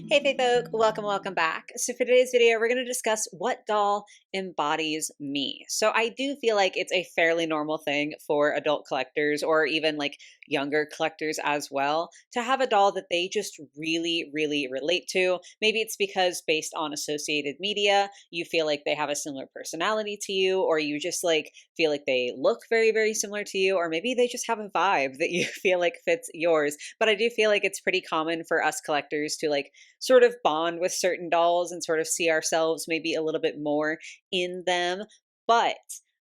Hey Fae folk, welcome back. So for today's video, we're going to discuss what doll embodies me. So I do feel like it's a fairly normal thing for adult collectors or even like younger collectors as well to have a doll that they just really relate to. Maybe it's because based on associated media, you feel like they have a similar personality to you, or you just like feel like they look very similar to you, or maybe they just have a vibe that you feel like fits yours. But I do feel like it's pretty common for us collectors to like sort of bond with certain dolls and sort of see ourselves maybe a little bit more in them. But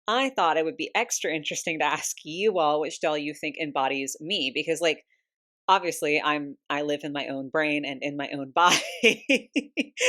I thought it would be extra interesting to ask you all which doll you think embodies me because like obviously I live in my own brain and in my own body.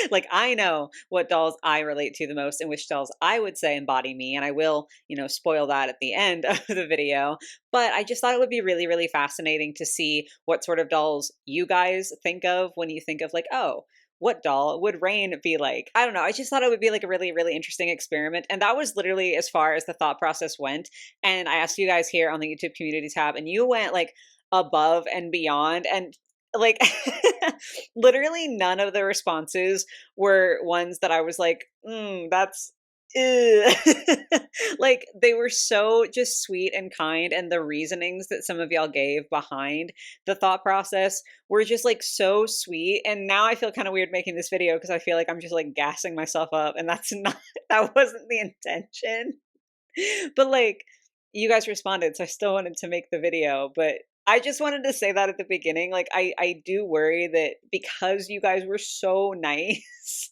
Like I know what dolls I relate to the most and which dolls I would say embody me, and I will, spoil that at the end of the video. But I just thought it would be really fascinating to see what sort of dolls you guys think of when you think of like, oh, what doll would Rain be like? I don't know. I just thought it would be like a really interesting experiment. And that was literally as far as the thought process went. And I asked you guys here on the YouTube community tab, and you went like above and beyond. And like literally none of the responses were ones that I was like, that's ew." Like they were so just sweet and kind, and the reasonings that some of y'all gave behind the thought process were just like so sweet. And now I feel kind of weird making this video because I feel like I'm just like gassing myself up, and that's not that wasn't the intention. But like you guys responded, so I still wanted to make the video. But I just wanted to say that at the beginning. Like I do worry that because you guys were so nice,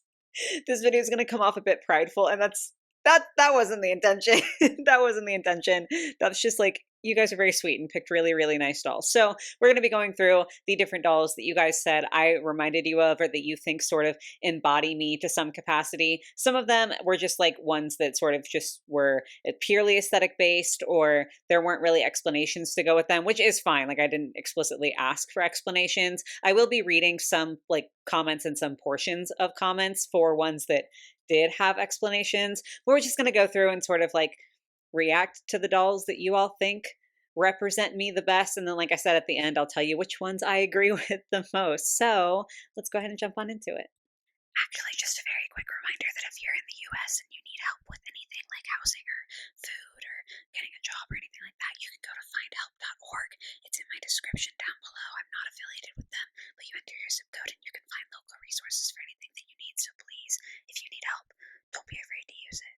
this video is going to come off a bit prideful, and that wasn't the intention. That wasn't the intention. That's just like you guys are very sweet and picked really nice dolls. So we're going to be going through the different dolls that you guys said I reminded you of, or that you think sort of embody me to some capacity. Some of them were just like ones that sort of just were purely aesthetic based, or there weren't really explanations to go with them, which is fine. Like I didn't explicitly ask for explanations. I will be reading some like comments and some portions of comments for ones that did have explanations. We're just going to go through and sort of like react to the dolls that you all think represent me the best. And then, like I said, at the end, I'll tell you which ones I agree with the most. So let's go ahead and jump on into it. Actually, just a very quick reminder that if you're in the US and you need help with anything like housing or food or getting a job or anything like that, you can go to findhelp.org. It's in my description down below. I'm not affiliated with them, but you enter your zip code and you can find local resources for anything that you need. So please, if you need help, don't be afraid to use it.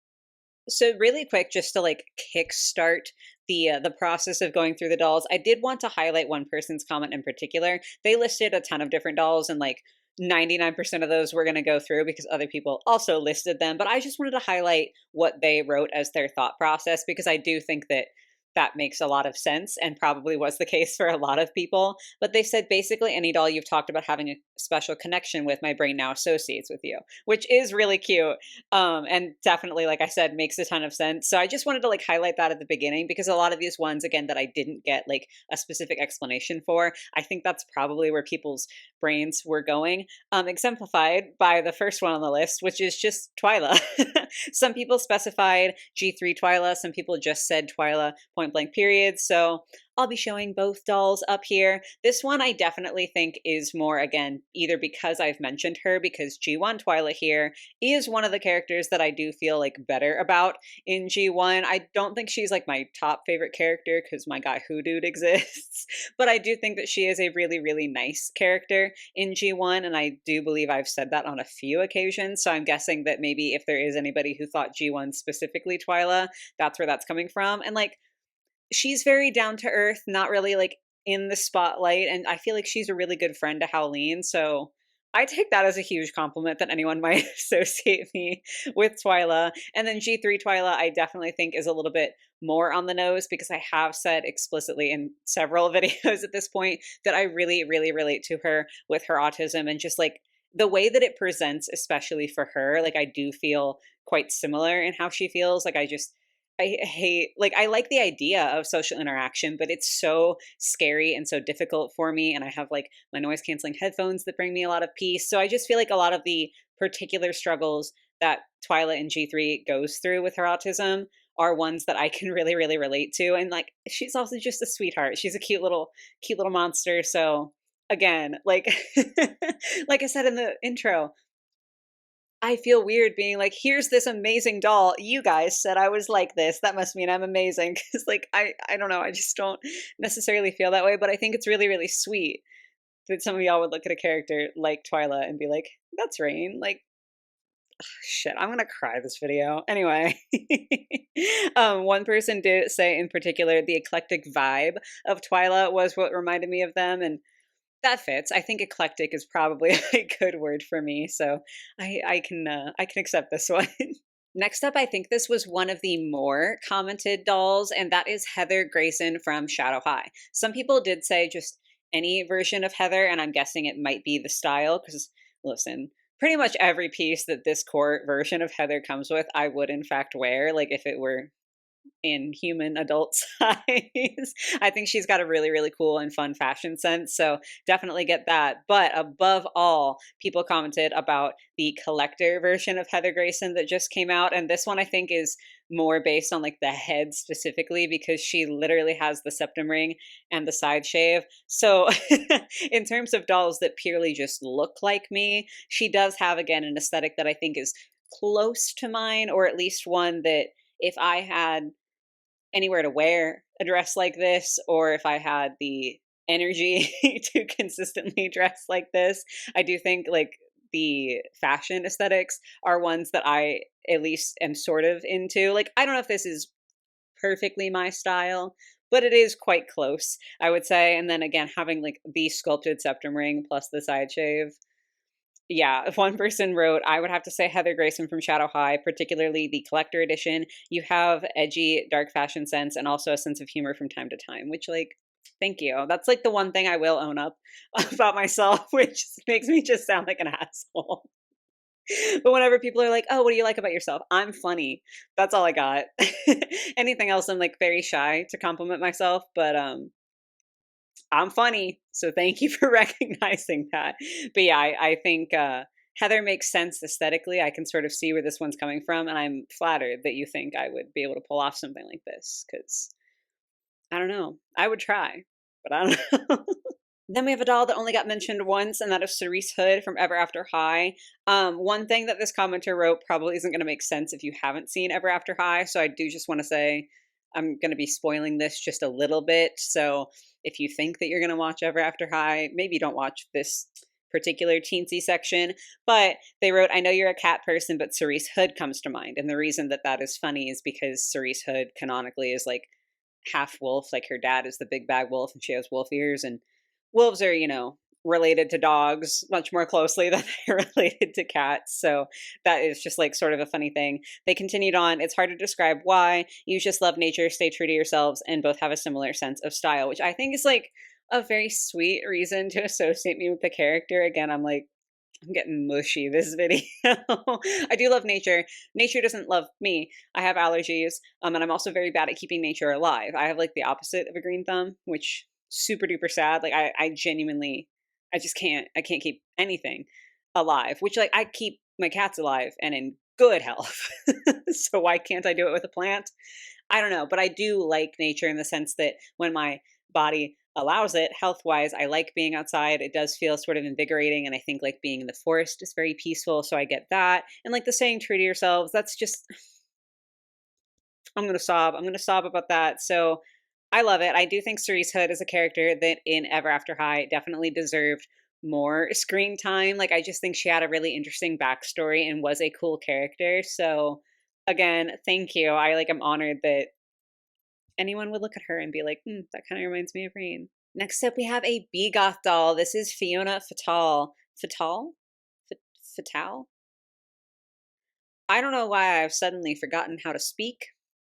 So really quick, just to like kickstart the process of going through the dolls, I did want to highlight one person's comment in particular. They listed a ton of different dolls, and like 99% of those we're going to go through because other people also listed them. But I just wanted to highlight what they wrote as their thought process because I do think that that makes a lot of sense and probably was the case for a lot of people. But they said basically any doll you've talked about having a special connection with, my brain now associates with you, which is really cute. And definitely, like I said, makes a ton of sense. So I just wanted to like highlight that at the beginning because a lot of these ones, again, that I didn't get like a specific explanation for, I think that's probably where people's brains were going, exemplified by the first one on the list, which is just Twyla. Some people specified G3 Twyla, some people just said Twyla point blank period. So I'll be showing both dolls up here. This one I definitely think is more, again, either because I've mentioned her, because G1 Twyla here is one of the characters that I do feel like better about in G1. I don't think she's like my top favorite character because my guy Hoodoo exists, but I do think that she is a really nice character in G1, and I do believe I've said that on a few occasions. So I'm guessing that maybe if there is anybody who thought G1 specifically Twyla, that's where that's coming from. And like she's very down to earth, not really like in the spotlight. And I feel like she's a really good friend to Howleen. So I take that as a huge compliment that anyone might associate me with Twyla. And then G3 Twyla, I definitely think is a little bit more on the nose because I have said explicitly in several videos at this point that I really relate to her with her autism and just like the way that it presents, especially for her. Like I do feel quite similar in how she feels. Like I hate, like, I like the idea of social interaction, but it's so scary and so difficult for me. And I have like my noise canceling headphones that bring me a lot of peace. So I just feel like a lot of the particular struggles that Twyla in G3 goes through with her autism are ones that I can really relate to. And like, she's also just a sweetheart. She's a cute little monster. So again, like like I said in the intro, I feel weird being like, "Here's this amazing doll. You guys said I was like this. That must mean I'm amazing." Because like, I don't know, I just don't necessarily feel that way, but I think it's really, really sweet that some of y'all would look at a character like Twyla and be like, "That's Rain." Like, shit, I'm gonna cry this video. Anyway, one person did say in particular the eclectic vibe of Twyla was what reminded me of them, and that fits. I think eclectic is probably a good word for me, so I can accept this one. Next up, I think this was one of the more commented dolls, and that is Heather Grayson from Shadow High. Some people did say just any version of Heather, and I'm guessing it might be the style because, listen, pretty much every piece that this court version of Heather comes with, I would in fact wear, like if it were in human adult size. I think she's got a really, really cool and fun fashion sense. So definitely get that. But above all, people commented about the collector version of Heather Grayson that just came out. And this one I think is more based on like the head specifically because she literally has the septum ring and the side shave. So in terms of dolls that purely just look like me, she does have again an aesthetic that I think is close to mine, or at least one that if I had anywhere to wear a dress like this, or if I had the energy to consistently dress like this, I do think like the fashion aesthetics are ones that I at least am sort of into. Like, I don't know if this is perfectly my style, but it is quite close, I would say. And then again, having like the sculpted septum ring plus the side shave, yeah, if one person wrote, I would have to say Heather Grayson from Shadow High, particularly the collector edition. You have edgy, dark fashion sense and also a sense of humor from time to time, which, like, thank you. That's like the one thing I will own up about myself, which makes me just sound like an asshole. But whenever people are like, oh, what do you like about yourself? I'm funny. That's all I got. Anything else, I'm like very shy to compliment myself, but I'm funny, so thank you for recognizing that. But yeah, I think Heather makes sense aesthetically. I can sort of see where this one's coming from, and I'm flattered that you think I would be able to pull off something like this because I don't know. I would try, but I don't know. Then we have a doll that only got mentioned once, and that is Cerise Hood from Ever After High. One thing that this commenter wrote probably isn't going to make sense if you haven't seen Ever After High, so I do just want to say I'm going to be spoiling this just a little bit. So if you think that you're going to watch Ever After High, maybe don't watch this particular teensy section. But they wrote, I know you're a cat person, but Cerise Hood comes to mind. And the reason that that is funny is because Cerise Hood canonically is like half wolf, like her dad is the big bad wolf and she has wolf ears, and wolves are, you know, related to dogs much more closely than they're related to cats. So that is just like sort of a funny thing. They continued on, it's hard to describe why. You just love nature, stay true to yourselves, and both have a similar sense of style, which I think is like a very sweet reason to associate me with the character. Again, I'm like, I'm getting mushy this video. I do love nature. Nature doesn't love me. I have allergies, and I'm also very bad at keeping nature alive. I have like the opposite of a green thumb, which super duper sad. Like I genuinely, I just can't. I can't keep anything alive. Which like I keep my cats alive and in good health. So why can't I do it with a plant? I don't know, but I do like nature in the sense that when my body allows it health wise, I like being outside. It does feel sort of invigorating. And I think like being in the forest is very peaceful. So I get that. And like the saying true to yourselves, that's just, I'm going to sob. I'm going to sob about that. So I love it. I do think Cerise Hood is a character that in Ever After High definitely deserved more screen time. Like I just think she had a really interesting backstory and was a cool character. So again, thank you. I like I'm honored that anyone would look at her and be like, that kind of reminds me of Rain. Next up, we have a Begoth doll. This is Fiona Fatal. Fatal? Fatal? I don't know why I've suddenly forgotten how to speak.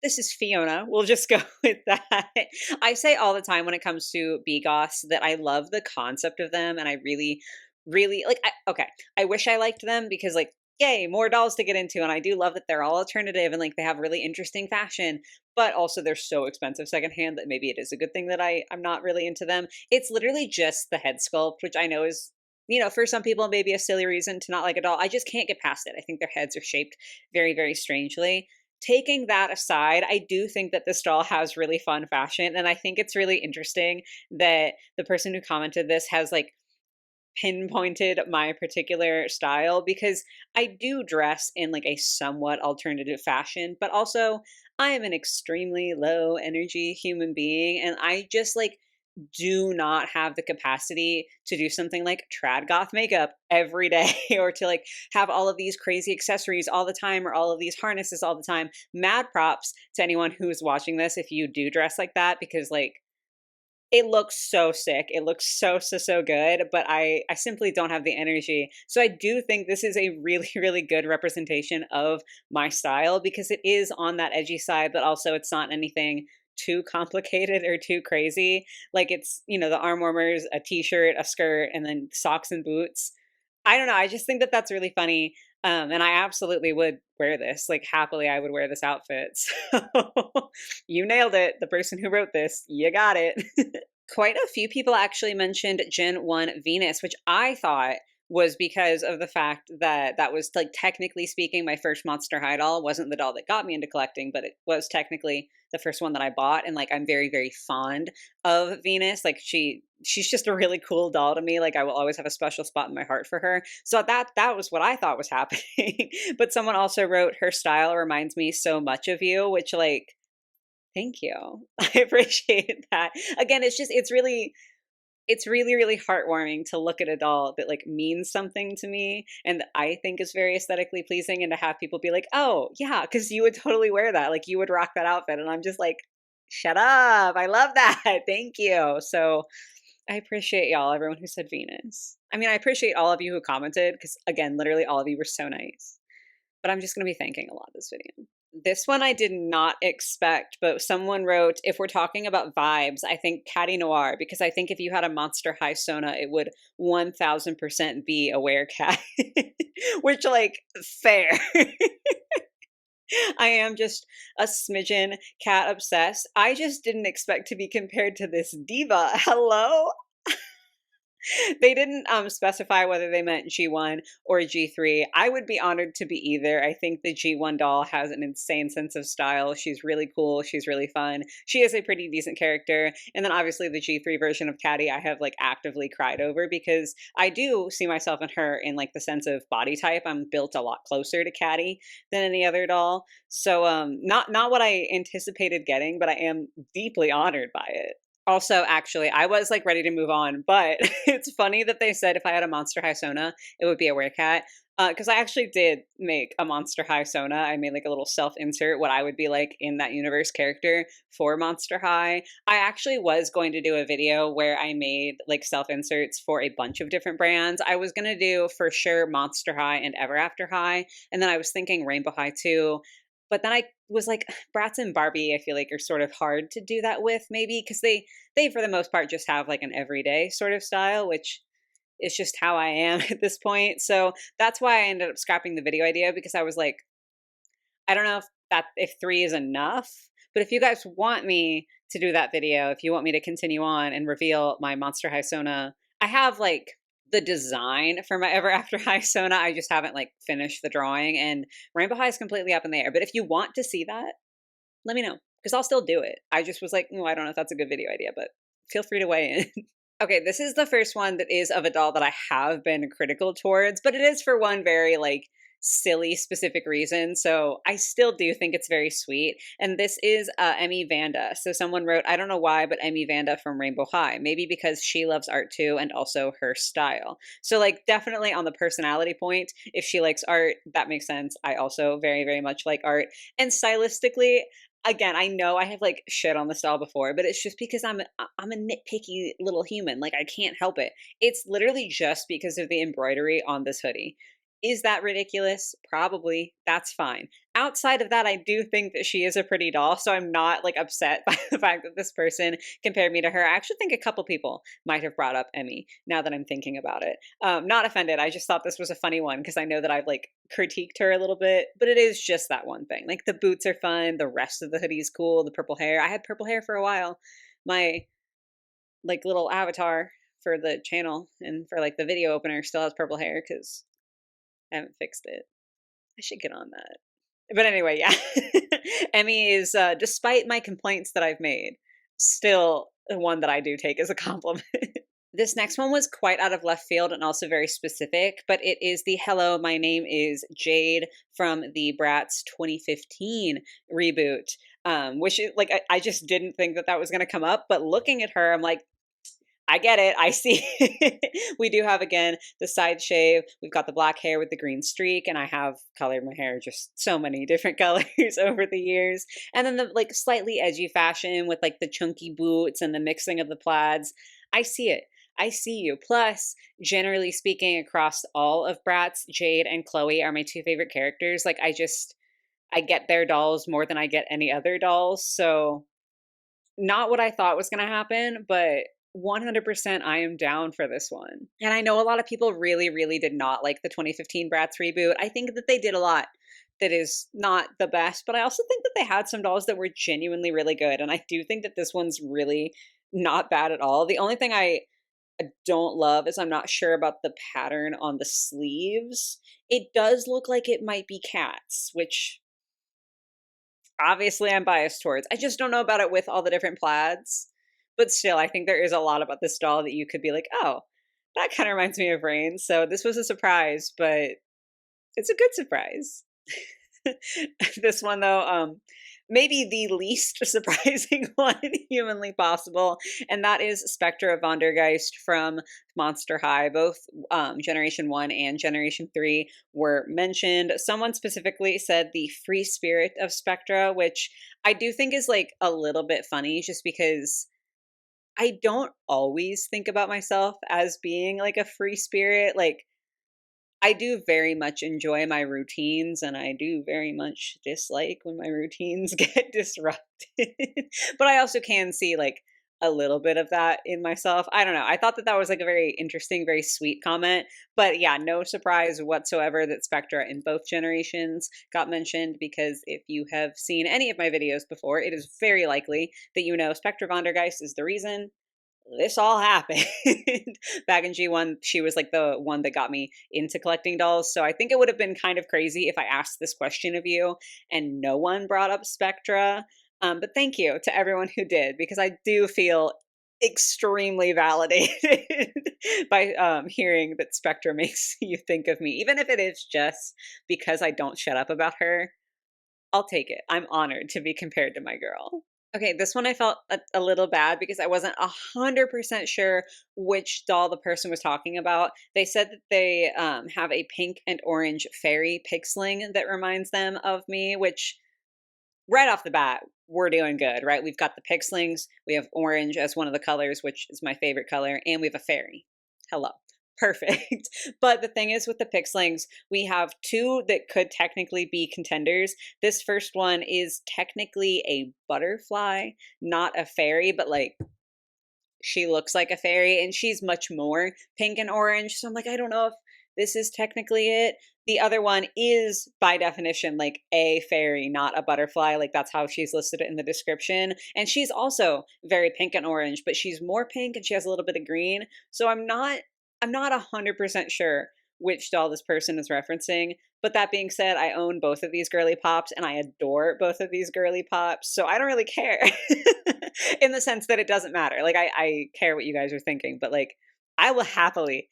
This is Fiona. We'll just go with that. I say all the time when it comes to Begoths that I love the concept of them, and I really, really like. Okay, I wish I liked them because, like, yay, more dolls to get into, and I do love that they're all alternative and like they have really interesting fashion, but also they're so expensive secondhand that maybe it is a good thing that I'm not really into them. It's literally just the head sculpt, which I know is, you know, for some people maybe a silly reason to not like a doll. I just can't get past it. I think their heads are shaped very, very strangely. Taking that aside, I do think that this doll has really fun fashion, and I think it's really interesting that the person who commented this has like pinpointed my particular style because I do dress in like a somewhat alternative fashion, but also I am an extremely low energy human being and I just like do not have the capacity to do something like trad goth makeup every day or to like have all of these crazy accessories all the time or all of these harnesses all the time. Mad props to anyone who's watching this if you do dress like that because like it looks so sick. It looks so good, but I simply don't have the energy. So I do think this is a really really good representation of my style because it is on that edgy side, but also it's not anything too complicated or too crazy. Like it's, you know, the arm warmers, a t-shirt, a skirt, and then socks and boots. I don't know. I just think that that's really funny. And I absolutely would wear this. Like happily, I would wear this outfit. So you nailed it. The person who wrote this, you got it. Quite a few people actually mentioned Gen 1 Venus, which I thought was because of the fact that that was like technically speaking my first Monster High doll. Wasn't the doll that got me into collecting, but it was technically the first one that I bought, and like I'm very fond of Venus. Like she's just a really cool doll to me. Like I will always have a special spot in my heart for her. So that was what I thought was happening. But someone also wrote her style reminds me so much of you, which like thank you. I appreciate that. Again, it's really heartwarming to look at a doll that like means something to me and that I think is very aesthetically pleasing and to have people be like, "Oh, yeah, cuz you would totally wear that. Like you would rock that outfit." And I'm just like, "Shut up. I love that. Thank you." So, I appreciate y'all, everyone who said Venus. I mean, I appreciate all of you who commented cuz again, literally all of you were so nice. But I'm just going to be thanking a lot this video. This one I did not expect, but someone wrote, if we're talking about vibes, I think Catty Noir, because I think if you had a Monster High Sona, it would 1000% be a werecat. Which, like, fair. I am just a smidgen cat obsessed. I just didn't expect to be compared to this diva. Hello? They didn't specify whether they meant G1 or G3. I would be honored to be either. I think the G1 doll has an insane sense of style. She's really cool. She's really fun. She is a pretty decent character. And then obviously the G3 version of Catty, I have like actively cried over because I do see myself in her in like the sense of body type. I'm built a lot closer to Catty than any other doll. So not what I anticipated getting, but I am deeply honored by it. Also, actually, I was like ready to move on, but it's funny that they said if I had a Monster High Sona, it would be a werecat. Because I actually did make a Monster High Sona. I made like a little self insert, what I would be like in that universe character for Monster High. I actually was going to do a video where I made like self inserts for a bunch of different brands. I was going to do for sure Monster High and Ever After High. And then I was thinking Rainbow High too. But then I was like, Bratz and Barbie, I feel like are sort of hard to do that with, maybe because they for the most part just have like an everyday sort of style, which is just how I am at this point. So that's why I ended up scrapping the video idea because I was like, I don't know if 3 is enough, but if you guys want me to do that video, if you want me to continue on and reveal my Monster High Sona, I have like the design for my Ever After High Sona. I just haven't like finished the drawing, and Rainbow High is completely up in the air. But if you want to see that, let me know because I'll still do it. I just was like, oh, I don't know if that's a good video idea, but feel free to weigh in. Okay, this is the first one that is of a doll that I have been critical towards, but it is for one very like silly specific reason. So I still do think it's very sweet. And this is Emmy Vanda. So someone wrote, I don't know why, but Emmy Vanda from Rainbow High. Maybe because she loves art too and also her style. So like definitely on the personality point, if she likes art, that makes sense. I also very much like art. And stylistically, again, I know I have like shit on the style before, but it's just because I'm a nitpicky little human. Like I can't help it. It's literally just because of the embroidery on this hoodie. Is that ridiculous? Probably. That's fine. Outside of that, I do think that she is a pretty doll, so I'm not like upset by the fact that this person compared me to her. I actually think a couple people might have brought up Emmy now that I'm thinking about it. Not offended. I just thought this was a funny one because I know that I've like critiqued her a little bit, but it is just that one thing. Like the boots are fun, the rest of the hoodie is cool, the purple hair. I had purple hair for a while. My like little avatar for the channel and for like the video opener still has purple hair because I haven't fixed it. I should get on that. But anyway, yeah. Emmy is, despite my complaints that I've made, still one that I do take as a compliment. This next one was quite out of left field and also very specific, but it is the "Hello, my name is Jade" from the Bratz 2015 reboot. Which is like I just didn't think that that was going to come up, but looking at her, I'm like, I get it. I see. We do have again the side shave. We've got the black hair with the green streak, and I have colored my hair just so many different colors over the years. And then the like slightly edgy fashion with like the chunky boots and the mixing of the plaids. I see it. I see you. Plus, generally speaking, across all of Bratz, Jade and Chloe are my two favorite characters. Like I get their dolls more than I get any other dolls. So not what I thought was gonna happen, but 100% I am down for this one. And I know a lot of people really, really did not like the 2015 Bratz reboot. I think that they did a lot that is not the best, but I also think that they had some dolls that were genuinely really good. And I do think that this one's really not bad at all. The only thing I don't love is I'm not sure about the pattern on the sleeves. It does look like it might be cats, which obviously I'm biased towards. I just don't know about it with all the different plaids. But still, I think there is a lot about this doll that you could be like, oh, that kind of reminds me of Rain. So this was a surprise, but it's a good surprise. This one though, maybe the least surprising one humanly possible, and that is Spectra Vondergeist from Monster High. Both Generation 1 and Generation 3 were mentioned. Someone specifically said the free spirit of Spectra, which I do think is like a little bit funny just because I don't always think about myself as being like a free spirit. Like I do very much enjoy my routines, and I do very much dislike when my routines get disrupted. But I also can see like a little bit of that in myself. I don't know. I thought that that was like a very interesting, very sweet comment. But yeah, no surprise whatsoever that Spectra in both generations got mentioned, because if you have seen any of my videos before, it is very likely that you know Spectra Vondergeist is the reason this all happened. Back in G1, she was like the one that got me into collecting dolls. So I think it would have been kind of crazy if I asked this question of you and no one brought up Spectra. But thank you to everyone who did, because I do feel extremely validated by hearing that Spectra makes you think of me, even if it is just because I don't shut up about her. I'll take it. I'm honored to be compared to my girl. Okay, this one I felt a little bad because I wasn't 100% sure which doll the person was talking about. They said that they have a pink and orange fairy pixeling that reminds them of me, which right off the bat, we're doing good, right? We've got the pixelings, we have orange as one of the colors, which is my favorite color, and we have a fairy. Hello. Perfect. But the thing is with the pixelings, we have two that could technically be contenders. This first one is technically a butterfly, not a fairy, but like she looks like a fairy and she's much more pink and orange. So I'm like, I don't know if this is technically it. The other one is by definition like a fairy, not a butterfly. Like that's how she's listed it in the description. And she's also very pink and orange, but she's more pink and she has a little bit of green. So I'm not 100% sure which doll this person is referencing. But that being said, I own both of these girly pops and I adore both of these girly pops. So I don't really care in the sense that it doesn't matter. Like I care what you guys are thinking, but like I will happily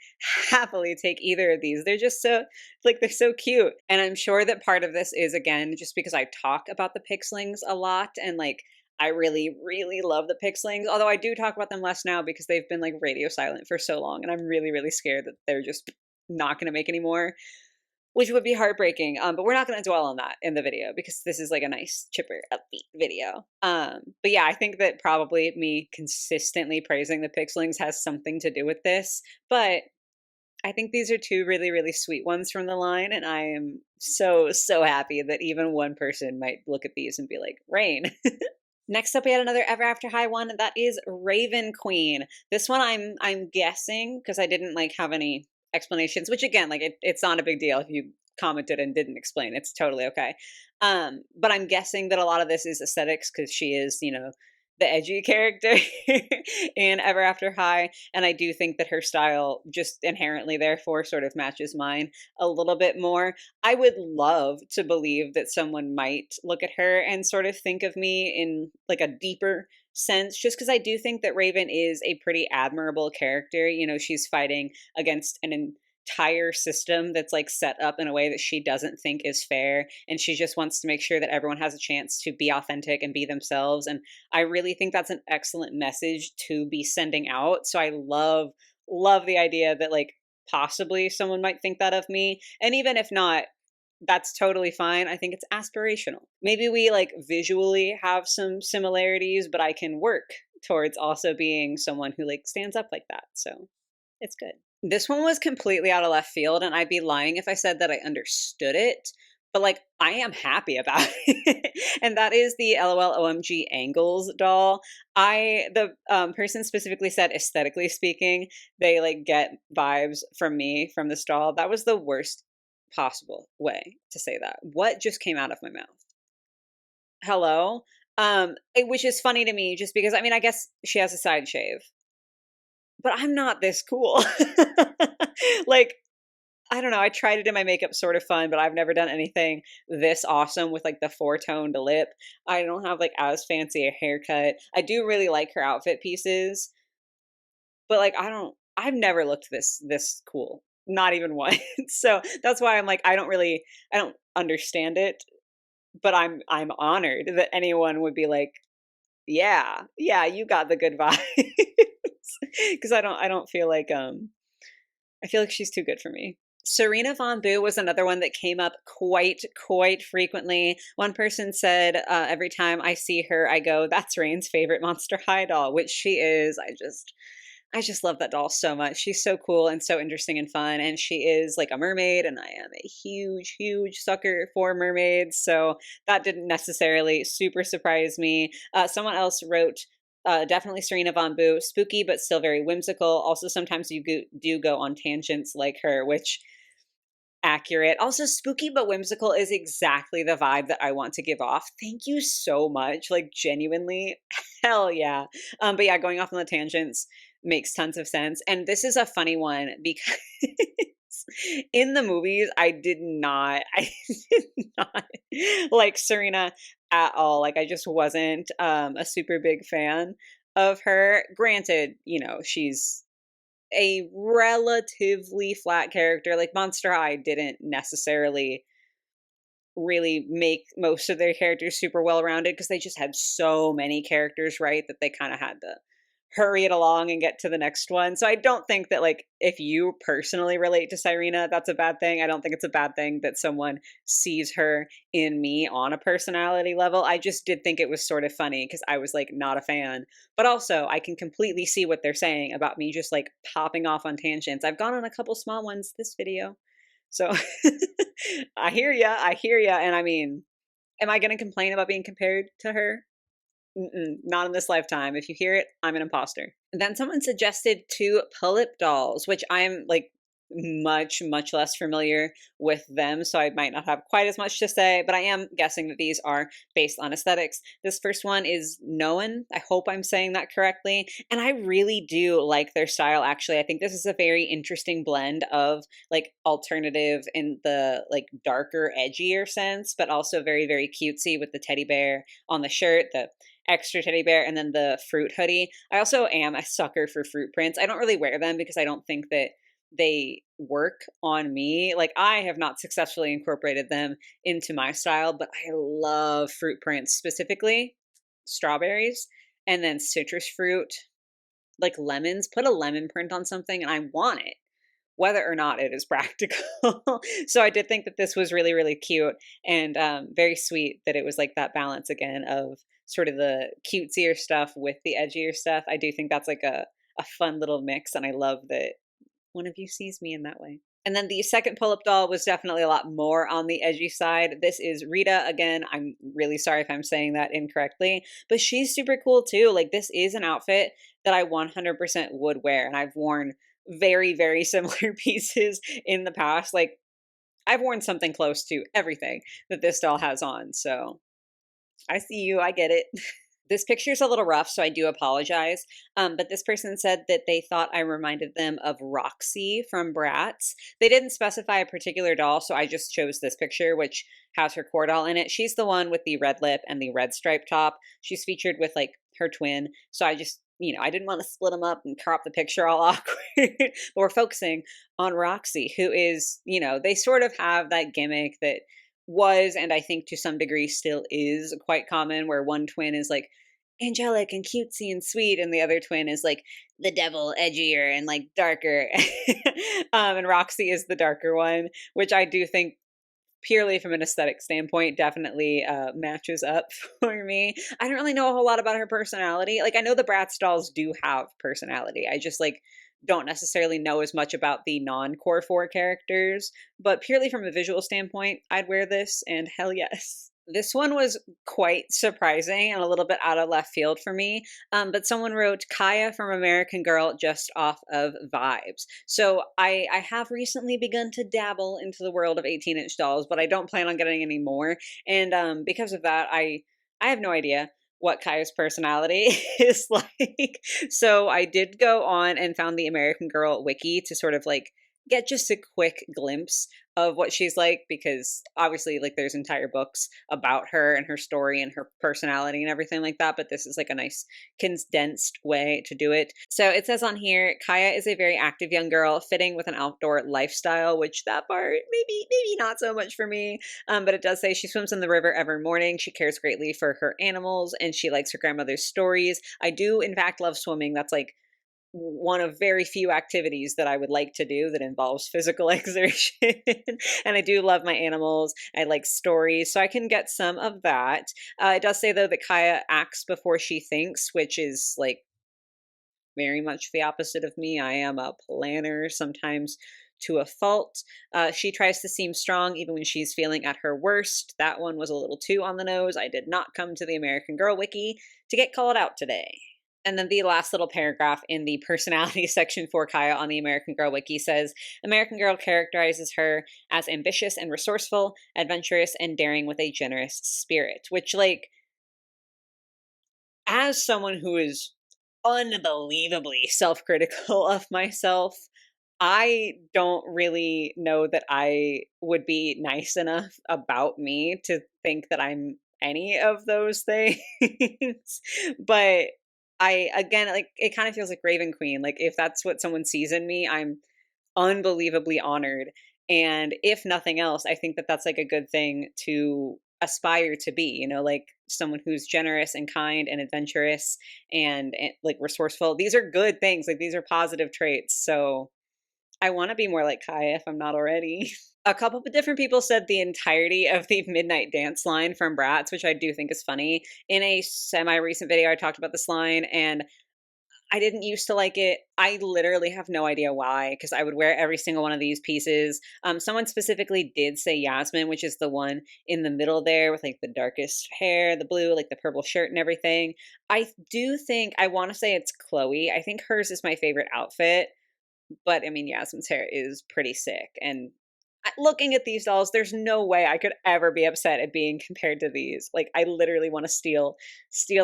take either of these. They're just so like they're so cute. And I'm sure that part of this is again just because I talk about the pixelings a lot and like I really, really love the pixelings. Although I do talk about them less now because they've been like radio silent for so long, and I'm really, really scared that they're just not going to make any more, which would be heartbreaking. But we're not going to dwell on that in the video because this is like a nice, chipper, upbeat video. But yeah, I think that probably me consistently praising the pixelings has something to do with this. But I think these are two really, really sweet ones from the line, and I am so, so happy that even one person might look at these and be like, Rain. Next up, we had another Ever After High one. That is Raven Queen. This one, I'm guessing because I didn't like have any explanations. Which again, like it's not a big deal if you commented and didn't explain. It's totally okay. But I'm guessing that a lot of this is aesthetics because she is, the edgy character in Ever After High, and I do think that her style just inherently, therefore, sort of matches mine a little bit more. I would love to believe that someone might look at her and sort of think of me in like a deeper sense, just because I do think that Raven is a pretty admirable character. You know, she's fighting against an entire system that's like set up in a way that she doesn't think is fair, and she just wants to make sure that everyone has a chance to be authentic and be themselves. And I really think that's an excellent message to be sending out. So I love the idea that like possibly someone might think that of me, and even if not, that's totally fine. I think it's aspirational. Maybe we like visually have some similarities, but I can work towards also being someone who like stands up like that. So it's good. This one was completely out of left field, and I'd be lying if I said that I understood it. But like, I am happy about it, and that is the LOL OMG Angles doll. The person specifically said, aesthetically speaking, they like get vibes from me from this doll. That was the worst possible way to say that. What just came out of my mouth? Hello? Which is funny to me just because I mean, I guess she has a side shave, but I'm not this cool. Like, I don't know. I tried it in my makeup sort of fun, but I've never done anything this awesome with like the four-toned lip. I don't have like as fancy a haircut. I do really like her outfit pieces, but like I've never looked this cool. Not even once. So that's why I'm like I don't understand it, but I'm honored that anyone would be like, "Yeah, yeah, you got the good vibes." Because I don't feel like I feel like she's too good for me. Serena Von Boo was another one that came up quite frequently. One person said, every time I see her, I go, "That's Rain's favorite Monster High doll," which she is. I just love that doll so much. She's so cool and so interesting and fun. And she is like a mermaid, and I am a huge sucker for mermaids. So that didn't necessarily super surprise me. Someone else wrote, definitely Serena Von Boo, spooky but still very whimsical. Also, sometimes do go on tangents like her, which accurate. Also, spooky but whimsical is exactly the vibe that I want to give off. Thank you so much. Like, genuinely, hell yeah. But yeah, going off on the tangents makes tons of sense. And this is a funny one because in the movies, I did not like Serena at all. Like, I just wasn't a super big fan of her. Granted, you know, she's a relatively flat character. Like Monster High didn't necessarily really make most of their characters super well rounded because they just had so many characters, right? That they kind of had to hurry it along and get to the next one. So I don't think that like if you personally relate to Cyrena, that's a bad thing. I don't think it's a bad thing that someone sees her in me on a personality level. I just did think it was sort of funny because I was like not a fan. But also I can completely see what they're saying about me just like popping off on tangents. I've gone on a couple small ones this video. So I hear ya. And I mean, am I going to complain about being compared to her? Mm-mm, not in this lifetime. If you hear it, I'm an imposter. Then someone suggested two pull-up dolls, which I'm like much less familiar with them, so I might not have quite as much to say, but I am guessing that these are based on aesthetics. This first one is Noan. I hope I'm saying that correctly, and I really do like their style actually. I think this is a very interesting blend of like alternative in the like darker, edgier sense, but also very cutesy with the teddy bear on the shirt, the extra teddy bear, and then the fruit hoodie. I also am a sucker for fruit prints. I don't really wear them because I don't think that they work on me. Like I have not successfully incorporated them into my style, but I love fruit prints, specifically strawberries and then citrus fruit, like lemons. Put a lemon print on something and I want it, whether or not it is practical. So I did think that this was really cute and very sweet that it was like that balance again of sort of the cutesier stuff with the edgier stuff. I do think that's like a fun little mix, and I love that one of you sees me in that way. And then the second pull-up doll was definitely a lot more on the edgy side. This is Rita. Again, I'm really sorry if I'm saying that incorrectly, but she's super cool too. Like this is an outfit that I 100% would wear, and I've worn very similar pieces in the past. Like I've worn something close to everything that this doll has on. So I see you. I get it. This picture is a little rough, so I do apologize. But this person said that they thought I reminded them of Roxy from Bratz. They didn't specify a particular doll, so I just chose this picture, which has her core doll in it. She's the one with the red lip and the red striped top. She's featured with like her twin. So I just, I didn't want to split them up and crop the picture all awkward. But we're focusing on Roxy, who is, they sort of have that gimmick that was, and I think to some degree still is quite common, where one twin is like angelic and cutesy and sweet, and the other twin is like the devil, edgier and like darker. And Roxy is the darker one, which I do think purely from an aesthetic standpoint definitely matches up for me. I don't really know a whole lot about her personality. Like, I know the Bratz dolls do have personality. I just like don't necessarily know as much about the non-core four characters, but purely from a visual standpoint, I'd wear this and hell yes. This one was quite surprising and a little bit out of left field for me. But someone wrote Kaya from American Girl just off of vibes. So I have recently begun to dabble into the world of 18-inch dolls, but I don't plan on getting any more. And because of that, I have no idea what Kaya's personality is like. So I did go on and found the American Girl wiki to sort of like get just a quick glimpse of what she's like, because obviously like there's entire books about her and her story and her personality and everything like that, but this is like a nice condensed way to do it. So it says on here, Kaya is a very active young girl fitting with an outdoor lifestyle, which that part maybe not so much for me. But it does say she swims in the river every morning, she cares greatly for her animals, and she likes her grandmother's stories. I do in fact love swimming. That's like one of very few activities that I would like to do that involves physical exertion. And I do love my animals. I like stories, so I can get some of that. It does say, though, that Kaya acts before she thinks, which is like very much the opposite of me. I am a planner, sometimes to a fault. She tries to seem strong even when she's feeling at her worst. That one was a little too on the nose. I did not come to the American Girl Wiki to get called out today. And then the last little paragraph in the personality section for Kaya on the American Girl Wiki says, American Girl characterizes her as ambitious and resourceful, adventurous and daring with a generous spirit. Which, like, as someone who is unbelievably self-critical of myself, I don't really know that I would be nice enough about me to think that I'm any of those things. But I, again, like, it kind of feels like Raven Queen. Like, if that's what someone sees in me, I'm unbelievably honored. And if nothing else, I think that that's like a good thing to aspire to be, like someone who's generous and kind and adventurous and like resourceful. These are good things. Like, these are positive traits. So I want to be more like Kaya if I'm not already. A couple of different people said the entirety of the Midnight Dance line from Bratz, which I do think is funny. In a semi recent video, I talked about this line, and I didn't used to like it. I literally have no idea why, because I would wear every single one of these pieces. Someone specifically did say Yasmin, which is the one in the middle there with like the darkest hair, the blue, like the purple shirt and everything. I do think, I want to say it's Chloe. I think hers is my favorite outfit. But I mean, Yasmin's hair is pretty sick. And looking at these dolls, there's no way I could ever be upset at being compared to these. Like, I literally want to steal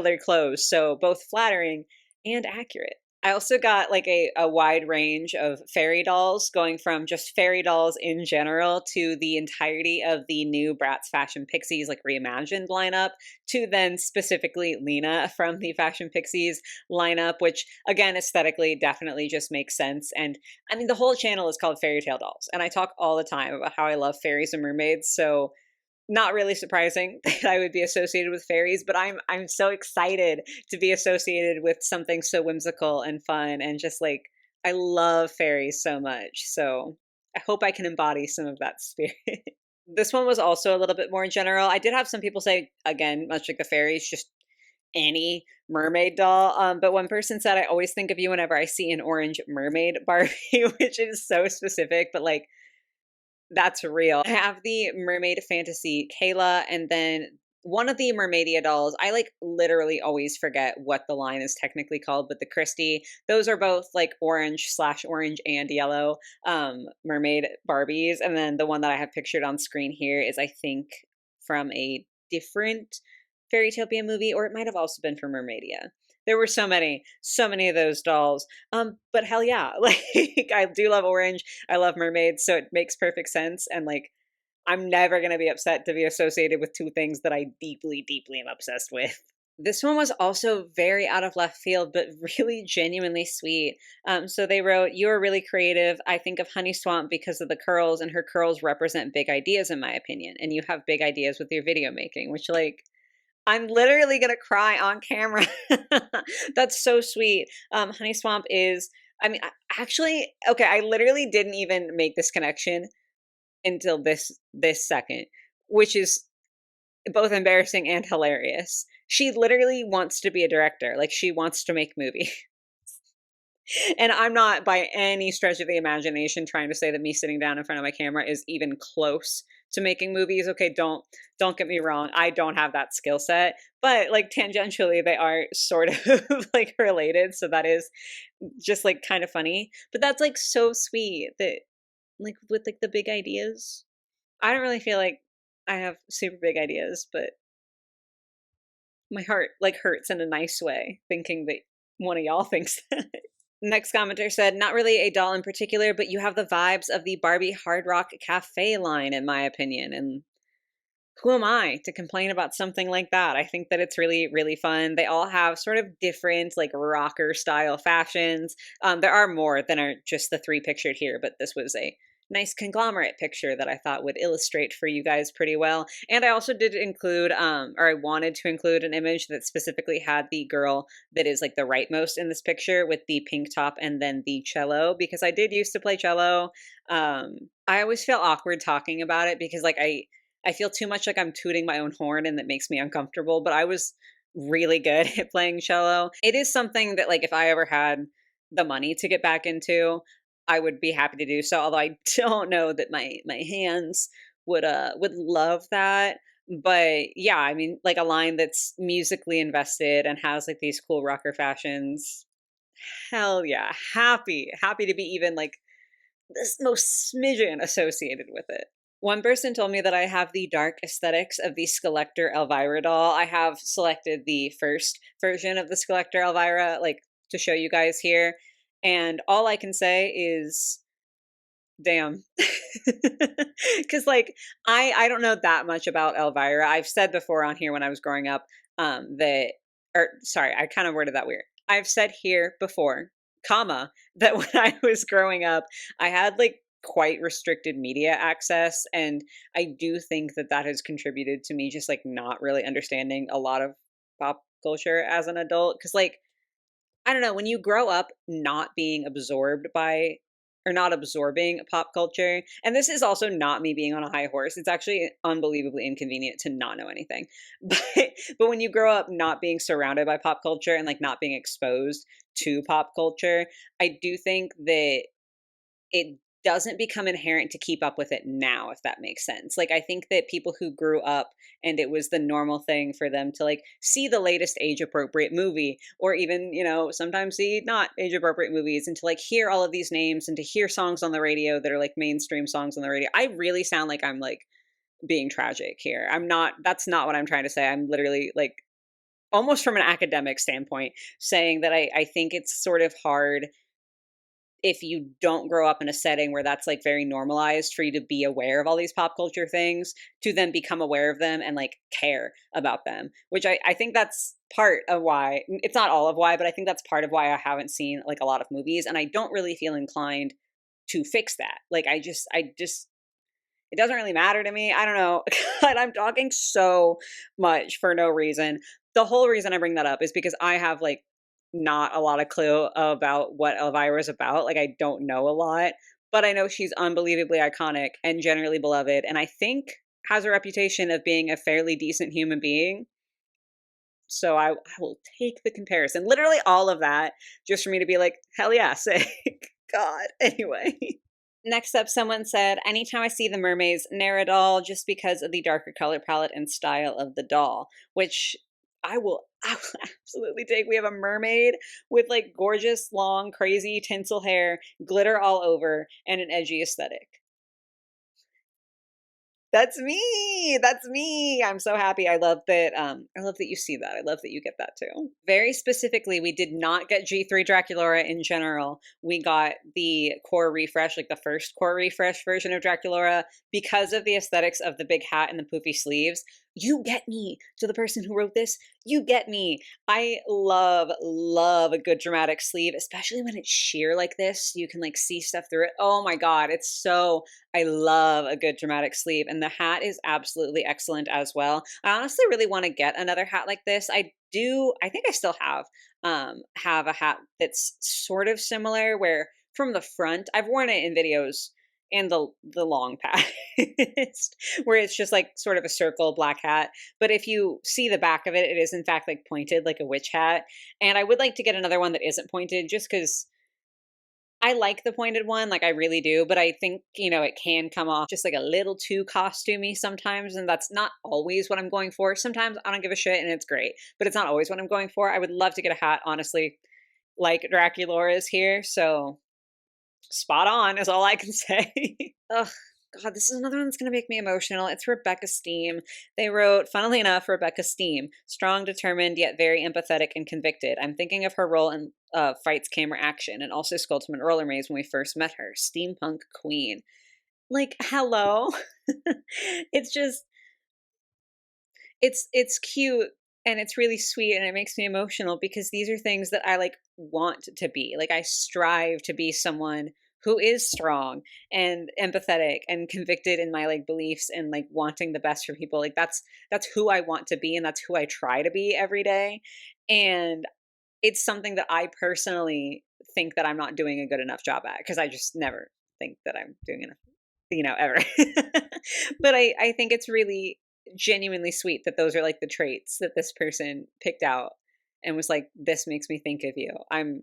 their clothes. So both flattering and accurate. I also got like a wide range of fairy dolls, going from just fairy dolls in general to the entirety of the new Bratz Fashion Pixies like reimagined lineup, to then specifically Lena from the Fashion Pixies lineup, which again aesthetically definitely just makes sense. And I mean, the whole channel is called Fairy Tale Dolls, and I talk all the time about how I love fairies and mermaids, so not really surprising that I would be associated with fairies, but I'm so excited to be associated with something so whimsical and fun, and just like, I love fairies so much. So I hope I can embody some of that spirit. This one was also a little bit more general. I did have some people say, again, much like the fairies, just any mermaid doll. But one person said, I always think of you whenever I see an orange mermaid Barbie, which is so specific, but like, that's real. I have the Mermaid Fantasy Kayla, and then one of the Mermaidia dolls. I like literally always forget what the line is technically called, but the Christie, those are both like orange and yellow mermaid Barbies. And then the one that I have pictured on screen here is, I think, from a different Fairytopia movie, or it might have also been from Mermaidia. There were so many of those dolls. But hell yeah, like, I do love orange. I love mermaids, so it makes perfect sense. And like, I'm never gonna be upset to be associated with two things that I deeply, deeply am obsessed with. This one was also very out of left field, but really genuinely sweet. So they wrote, "You are really creative. I think of Honey Swamp because of the curls, and her curls represent big ideas, in my opinion. And you have big ideas with your video making," which, like, I'm literally gonna cry on camera. That's so sweet. Honey Swamp is, I mean, actually, okay, I literally didn't even make this connection until this second, which is both embarrassing and hilarious. She literally wants to be a director, like, she wants to make movies. And I'm not by any stretch of the imagination trying to say that me sitting down in front of my camera is even close to making movies. Okay, don't get me wrong. I don't have that skill set, but like tangentially they are sort of like related, so that is just like kind of funny. But that's like so sweet that like with like the big ideas. I don't really feel like I have super big ideas, but my heart like hurts in a nice way thinking that one of y'all thinks that. Next commenter said, "Not really a doll in particular, but you have the vibes of the Barbie Hard Rock Cafe line, in my opinion." And who am I to complain about something like that? I think that it's really, really fun. They all have sort of different, like rocker style fashions. There are more than are just the three pictured here, but this was a nice conglomerate picture that I thought would illustrate for you guys pretty well. And I also did include, or I wanted to include an image that specifically had the girl that is like the rightmost in this picture with the pink top and then the cello, because I did used to play cello. I always feel awkward talking about it because like I feel too much like I'm tooting my own horn and that makes me uncomfortable, but I was really good at playing cello. It is something that like if I ever had the money to get back into, I would be happy to do so, although I don't know that my hands would love that. But yeah, I mean like a line that's musically invested and has like these cool rocker fashions. Hell yeah. Happy to be even like this most smidgen associated with it. One person told me that I have the dark aesthetics of the Skeletor Elvira doll. I have selected the first version of the Skeletor Elvira, like to show you guys here. And all I can say is, damn. Because, like, I don't know that much about Elvira. I've said before on here when I was growing up that, or sorry, I kind of worded that weird. I've said here before, comma, that when I was growing up, I had like quite restricted media access. And I do think that that has contributed to me just like not really understanding a lot of pop culture as an adult. Cause like, I don't know, when you grow up not being absorbed by or not absorbing pop culture, and this is also not me being on a high horse. It's actually unbelievably inconvenient to not know anything. But when you grow up not being surrounded by pop culture and like not being exposed to pop culture, I do think that it doesn't become inherent to keep up with it now, if that makes sense. Like, I think that people who grew up and it was the normal thing for them to like see the latest age appropriate movie, or even, you know, sometimes see not age appropriate movies, and to like hear all of these names and to hear songs on the radio that are like mainstream songs on the radio. I really sound like I'm like being tragic here. I'm not, that's not what I'm trying to say. I'm literally like, almost from an academic standpoint, saying that I think it's sort of hard if you don't grow up in a setting where that's like very normalized for you to be aware of all these pop culture things, to then become aware of them and like care about them, which I think that's part of why, it's not all of why, but I think that's part of why I haven't seen like a lot of movies. And I don't really feel inclined to fix that. Like I just it doesn't really matter to me. I don't know. God, I'm talking so much for no reason. The whole reason I bring that up is because I have like not a lot of clue about what Elvira is about. Like I don't know a lot, but I know she's unbelievably iconic and generally beloved, and I think has a reputation of being a fairly decent human being. So I will take the comparison. Literally all of that just for me to be like, hell yeah, sick. God. Anyway. Next up, someone said, anytime I see the mermaids, Nara doll, just because of the darker color palette and style of the doll, which I will absolutely take. We have a mermaid with like gorgeous, long, crazy tinsel hair, glitter all over, and an edgy aesthetic. That's me. That's me. I'm so happy. I love that you see that. I love that you get that too. Very specifically, we did not get G3 Draculaura in general. We got the core refresh, like the first core refresh version of Draculaura, because of the aesthetics of the big hat and the poofy sleeves. you get me. To the person who wrote this, you get me. I love a good dramatic sleeve, especially when it's sheer like this. You can like see stuff through it. Oh my God. I love a good dramatic sleeve. And the hat is absolutely excellent as well. I honestly really want to get another hat like this. I think I still have a hat that's sort of similar where from the front, I've worn it in videos in the long past where it's just like sort of a circle black hat, but if you see the back of it, it is in fact like pointed like a witch hat. And I would like to get another one that isn't pointed just because I like the pointed one, like I really do, but I think, it can come off just like a little too costumey sometimes, and that's not always what I'm going for. Sometimes I don't give a shit and it's great, but it's not always what I'm going for. I would love to get a hat, honestly, like Draculaura's here, so spot on is all I can say. Ugh, God, this is another one that's going to make me emotional. It's Rebecca Steam. They wrote, funnily enough, Rebecca Steam, strong, determined, yet very empathetic and convicted. I'm thinking of her role in Fights Camera Action and also Skulltimate Roller Maze when we first met her. Steampunk Queen. Like, hello? It's just, it's cute and it's really sweet and it makes me emotional because these are things that I like want to be. Like I strive to be someone who is strong and empathetic and convicted in my like beliefs and like wanting the best for people. Like that's who I want to be and that's who I try to be every day. And it's something that I personally think that I'm not doing a good enough job at because I just never think that I'm doing enough, ever. But I think it's really genuinely sweet that those are like the traits that this person picked out and was like, this makes me think of you. I'm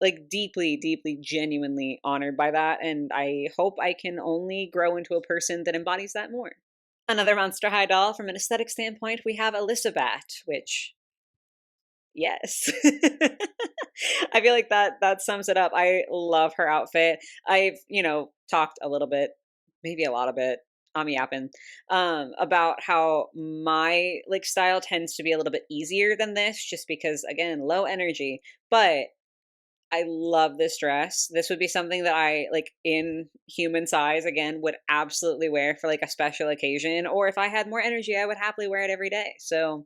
like deeply, deeply, genuinely honored by that. And I hope I can only grow into a person that embodies that more. Another Monster High doll from an aesthetic standpoint, we have Elizabeth, which yes. I feel like that sums it up. I love her outfit. I've, talked a little bit, maybe a lot of it, I'm yapping, about how my like style tends to be a little bit easier than this just because again, low energy. But I love this dress. This would be something that I like in human size again would absolutely wear for like a special occasion. Or if I had more energy, I would happily wear it every day. So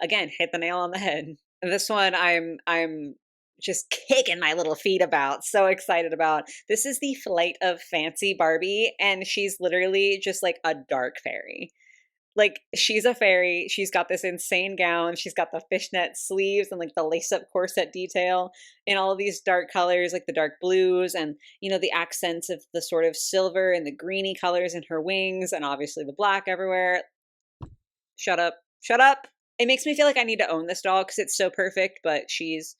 again, hit the nail on the head. This one I'm just kicking my little feet about. So excited about. This is the Flight of Fancy Barbie, and she's literally just like a dark fairy. Like she's a fairy. She's got this insane gown. She's got the fishnet sleeves and like the lace-up corset detail in all of these dark colors, like the dark blues and the accents of the sort of silver and the greeny colors in her wings, and obviously the black everywhere. Shut up. Shut up. It makes me feel like I need to own this doll because it's so perfect, but she's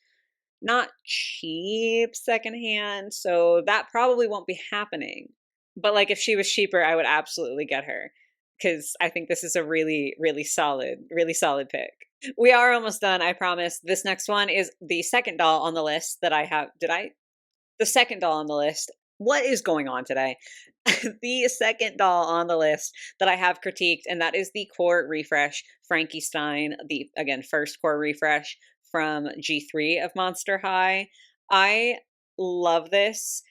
not cheap secondhand, so that probably won't be happening. But like if she was cheaper, I would absolutely get her because I think this is a really, really solid pick. We are almost done, I promise. This next one is the second doll on the list that I have. The second doll on the list. What is going on today? The second doll on the list that I have critiqued, and that is the core refresh Frankenstein, the again first core refresh from G3 of Monster High. I love this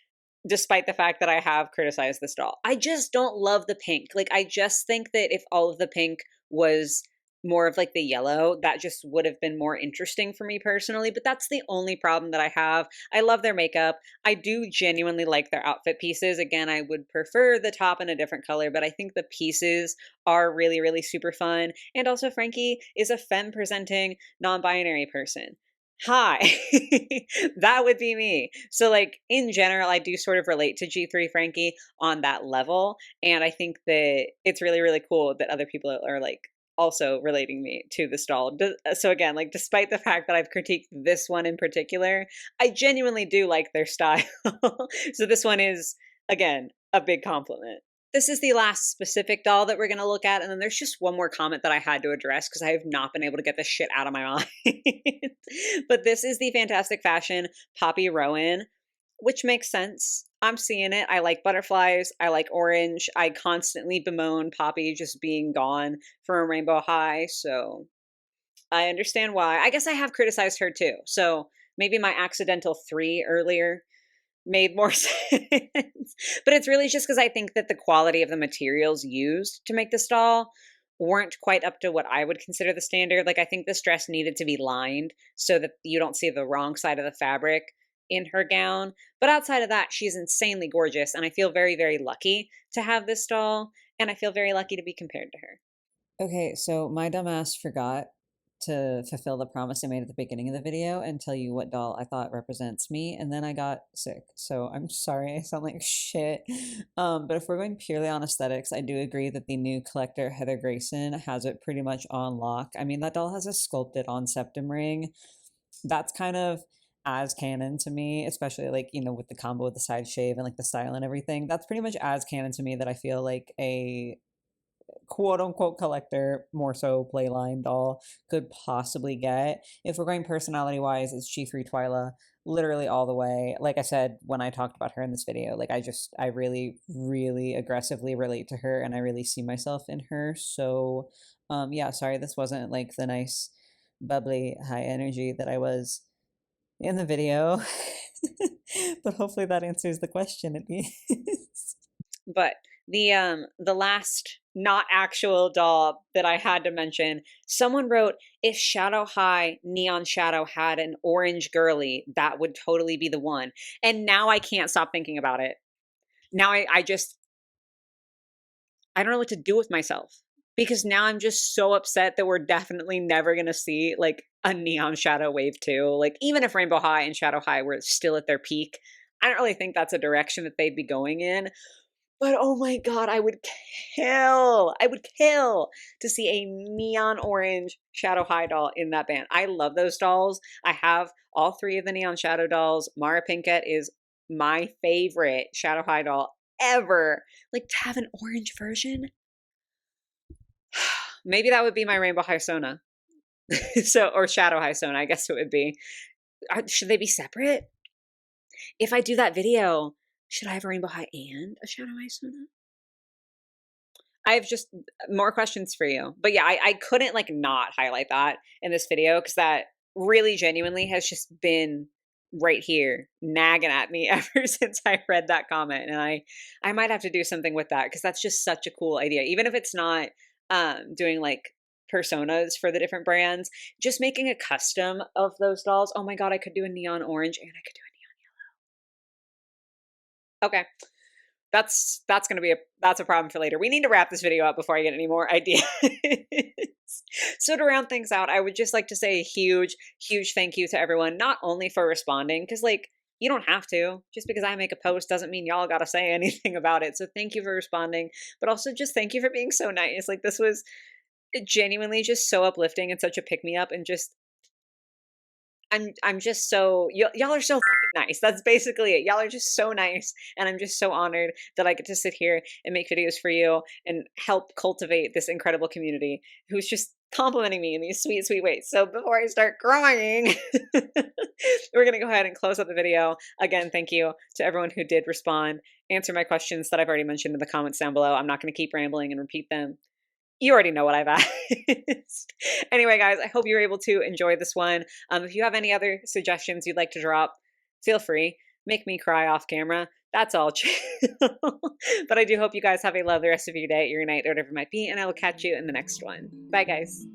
despite the fact that I have criticized this doll. I just don't love the pink. Like I just think that if all of the pink was more of like the yellow, that just would have been more interesting for me personally, but that's the only problem that I have. I love their makeup. I do genuinely like their outfit pieces. Again, I would prefer the top in a different color, but I think the pieces are really super fun. And also Frankie is a femme presenting non-binary person. Hi. That would be me. So like in general, I do sort of relate to G3 Frankie on that level. And I think that it's really cool that other people are like also relating me to this doll. So again, like despite the fact that I've critiqued this one in particular, I genuinely do like their style. So this one is, again, a big compliment. This is the last specific doll that we're going to look at. And then there's just one more comment that I had to address because I have not been able to get this shit out of my mind. But this is the Fantastic Fashion Poppy Rowan, which makes sense. I'm seeing it. I like butterflies. I like orange. I constantly bemoan Poppy just being gone from Rainbow High. So I understand why. I guess I have criticized her too. So maybe my accidental 3 earlier made more sense. But it's really just because I think that the quality of the materials used to make this doll weren't quite up to what I would consider the standard. Like, I think this dress needed to be lined so that you don't see the wrong side of the fabric in her gown. But outside of that, she's insanely gorgeous. And I feel very, very lucky to have this doll. And I feel very lucky to be compared to her. Okay, so my dumbass forgot to fulfill the promise I made at the beginning of the video and tell you what doll I thought represents me, and then I got sick. So I'm sorry I sound like shit. But if we're going purely on aesthetics, I do agree that the new collector Heather Grayson has it pretty much on lock. I mean, that doll has a sculpted on septum ring. That's kind of as canon to me, especially like, you know, with the combo with the side shave and like the style and everything. That's pretty much as canon to me that I feel like a quote unquote collector, more so playline doll, could possibly get. If we're going personality wise, it's G3 Twyla, literally all the way. Like I said when I talked about her in this video, like I really, really aggressively relate to her and I really see myself in her. So, yeah, sorry, this wasn't like the nice, bubbly, high energy that I was in the video. But hopefully that answers the question at least. But the last not actual doll that I had to mention, someone wrote, if Shadow High Neon Shadow had an orange girly, that would totally be the one. And now I can't stop thinking about it. Now I just I don't know what to do with myself. Because now I'm just so upset that we're definitely never gonna see like a Neon Shadow Wave 2. Like, even if Rainbow High and Shadow High were still at their peak, I don't really think that's a direction that they'd be going in. But oh my god, I would kill to see a neon orange Shadow High doll in that band. I love those dolls. I have all three of the Neon Shadow dolls. Mara Pinkett is my favorite Shadow High doll ever. Like, to have an orange version? Maybe that would be my Rainbow High Sona. So, or Shadow High Sona, I guess it would be. Should they be separate? If I do that video, should I have a Rainbow High and a Shadow High Sona? I have just more questions for you. But yeah, I couldn't like not highlight that in this video because that really genuinely has just been right here nagging at me ever since I read that comment. And I might have to do something with that because that's just such a cool idea. Even if it's not doing like personas for the different brands, just making a custom of those dolls. Oh my god, I could do a neon orange and I could do a neon yellow. Okay. That's gonna be that's a problem for later. We need to wrap this video up before I get any more ideas. So to round things out, I would just like to say a huge, huge thank you to everyone, not only for responding, because like you don't have to. Just because I make a post doesn't mean y'all gotta say anything about it. So thank you for responding, but also just thank you for being so nice. Like, this was genuinely just so uplifting and such a pick me up, and just I'm just so y'all are so fucking nice. That's basically it. Y'all are just so nice, and I'm just so honored that I get to sit here and make videos for you and help cultivate this incredible community who's just complimenting me in these sweet, sweet ways. So before I start crying, we're gonna go ahead and close up the video. Again, thank you to everyone who did respond, answer my questions that I've already mentioned in the comments down below. I'm not gonna keep rambling and repeat them. You already know what I've asked. Anyway, guys, I hope you were able to enjoy this one. If you have any other suggestions you'd like to drop, feel free. Make me cry off camera. That's all chill. But I do hope you guys have a lovely rest of your day, your night, or whatever it might be, and I will catch you in the next one. Bye, guys.